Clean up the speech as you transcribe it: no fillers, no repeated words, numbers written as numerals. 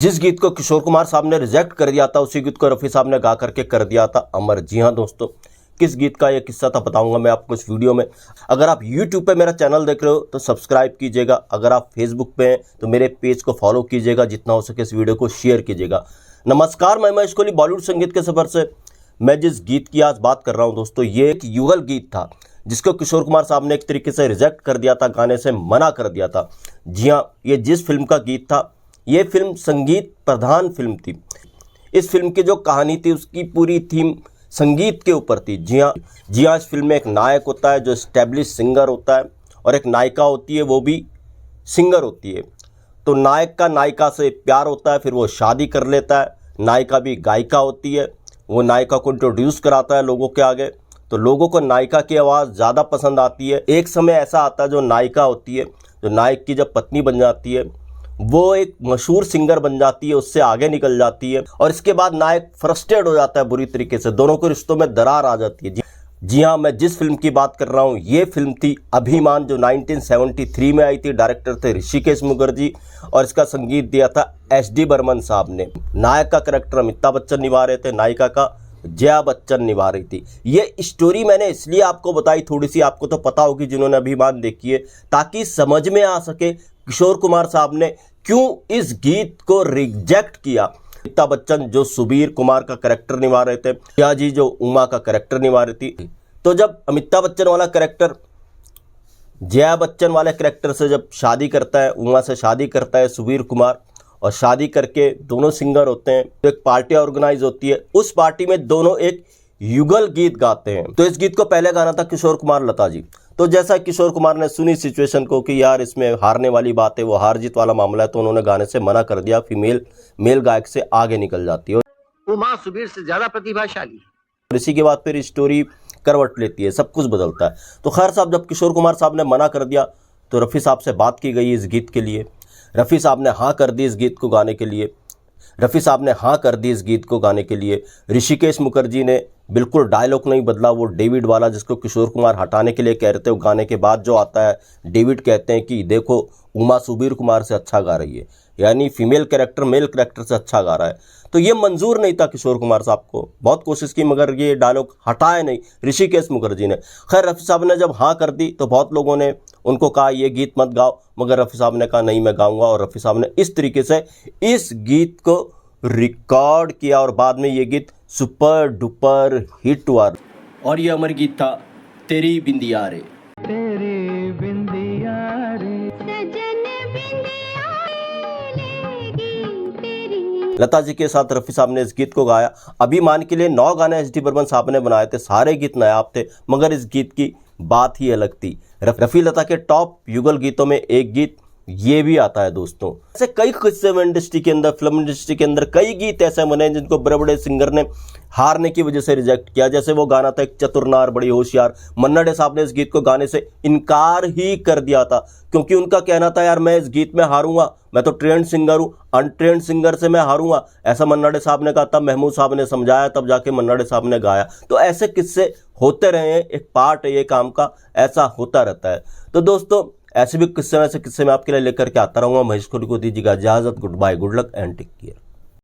जिस गीत को किशोर कुमार साहब ने रिजेक्ट कर दिया था उसी गीत को रफ़ी साहब ने गा करके कर दिया था अमर। जी हाँ दोस्तों, किस गीत का ये किस्सा था बताऊंगा मैं आपको इस वीडियो में। अगर आप YouTube पे मेरा चैनल देख रहे हो तो सब्सक्राइब कीजिएगा। अगर आप Facebook पे हैं तो मेरे पेज को फॉलो कीजिएगा। जितना हो सके इस वीडियो को शेयर कीजिएगा। नमस्कार, मैं महेश कोहली बॉलीवुड संगीत के सफर से। मैं जिस गीत की आज बात कर रहा हूँ दोस्तों, ये एक युगल गीत था जिसको किशोर कुमार साहब ने एक तरीके से रिजेक्ट कर दिया था, गाने से मना कर दिया था। जी हाँ, ये जिस फिल्म का गीत था, ये फिल्म संगीत प्रधान फिल्म थी। इस फिल्म की जो कहानी थी उसकी पूरी थीम संगीत के ऊपर थी। जी हाँ, इस फिल्म में एक नायक होता है जो एस्टेब्लिश सिंगर होता है और एक नायिका होती है, वो भी सिंगर होती है। तो नायक का नायिका से प्यार होता है, फिर वो शादी कर लेता है। नायिका भी गायिका होती है, वो नायिका को इंट्रोड्यूस कराता है लोगों के आगे। तो लोगों को नायिका की आवाज़ ज़्यादा पसंद आती है। एक समय ऐसा आता है जो नायिका होती है, जो नायक की जब पत्नी बन जाती है, वो एक मशहूर सिंगर बन जाती है, उससे आगे निकल जाती है और इसके बाद नायक फ्रस्ट्रेट हो जाता है बुरी तरीके से, दोनों के रिश्तों में दरार आ जाती है। जी हाँ, मैं जिस फिल्म की बात कर रहा हूँ ये फिल्म थी अभिमान, जो 1973 में आई थी। डायरेक्टर थे ऋषिकेश मुखर्जी और इसका संगीत दिया था SD बर्मन साहब ने। नायक का कैरेक्टर अमिताभ बच्चन निभा रहे थे, नायिका का जया बच्चन निभा रही थी। ये स्टोरी मैंने इसलिए आपको बताई, थोड़ी सी आपको तो पता होगी जिन्होंने अभिमान देखी है, ताकि समझ में आ सके किशोर कुमार साहब ने क्यों इस गीत को रिजेक्ट किया। अमिताभ बच्चन जो सुबीर कुमार का कैरेक्टर निभा रहे थे, जया जी जो उमा का कैरेक्टर निभा रही थी। तो जब अमिताभ बच्चन वाला कैरेक्टर जया बच्चन वाले कैरेक्टर से जब शादी करता है, उमा से शादी करता है सुबीर कुमार, और शादी करके दोनों सिंगर होते हैं, तो एक पार्टी ऑर्गेनाइज होती है। उस पार्टी में दोनों एक युगल गीत गाते हैं। तो इस गीत को पहले गाना था किशोर कुमार लता जी। तो जैसा किशोर कुमार ने सुनी सिचुएशन को कि यार इसमें हारने वाली बात है, वो हार जीत वाला मामला है, तो उन्होंने गाने से मना कर दिया। मेल गायक से आगे निकल जाती है, उमा सुबीर से ज्यादा प्रतिभाशाली। और इसी के बाद फिर स्टोरी करवट लेती है, सब कुछ बदलता है। तो खैर साहब, जब किशोर कुमार साहब ने मना कर दिया तो रफ़ी साहब से बात की गई इस गीत के लिए। रफ़ी साहब ने हाँ कर दी इस गीत को गाने के लिए। ऋषिकेश मुखर्जी ने बिल्कुल डायलॉग नहीं बदला, वो डेविड वाला जिसको किशोर कुमार हटाने के लिए कह रहे थे, वो गाने के बाद जो आता है डेविड कहते हैं कि देखो उमा सुबीर कुमार से अच्छा गा रही है, यानी फीमेल कैरेक्टर मेल कैरेक्टर से अच्छा गा रहा है। तो ये मंजूर नहीं था किशोर कुमार साहब को, बहुत कोशिश की मगर ये डायलॉग हटाए नहीं ऋषिकेश मुखर्जी ने। खैर रफ़ी साहब ने जब हाँ कर दी तो बहुत लोगों ने उनको कहा ये गीत मत गाओ, मगर रफ़ी साहब ने कहा नहीं मैं गाऊंगा, और रफ़ी साहब ने इस तरीके से इस गीत को रिकॉर्ड किया और बाद में ये गीत सुपर डुपर हिट हुआ। और ये अमर गीत था तेरी बिंदिया रे। तेरी बिंदिया रे सजन बिंदिया लेगी तेरी। लता जी के साथ रफ़ी साहब ने इस गीत को गाया। अभिमान के लिए 9 गाने SD बर्मन साहब ने बनाए थे, सारे गीत नायाब थे, मगर इस गीत की बात ही अलग थी। रफ़ी लता के टॉप युगल गीतों में एक गीत ये भी आता है दोस्तों। ऐसे कई किस्से में इंडस्ट्री के अंदर, फिल्म इंडस्ट्री के अंदर कई गीत ऐसे बने जिनको बड़े बड़े सिंगर ने हारने की वजह से रिजेक्ट किया। जैसे वो गाना था एक चतुरनार बड़ी होशियार, मन्ना डे साहब ने इस गीत को गाने से इनकार ही कर दिया था, क्योंकि उनका कहना था यार मैं इस गीत में हारूंगा, मैं तो ट्रेंड सिंगर हूँ, अनट्रेंड सिंगर से मैं हारूंगा, ऐसा मन्ना डे साहब ने कहा। तब महमूद साहब ने समझाया, तब जाके मन्ना डे साहब ने गाया। तो ऐसे किस्से होते रहे हैं, एक पार्ट है ये काम का, ऐसा होता रहता है। तो दोस्तों ऐसे भी किस्से में मैं आपके लिए लेकर के आता रहूंगा। महेश कोहली को दीजिएगा इजाजत। Goodbye, good luck and take care.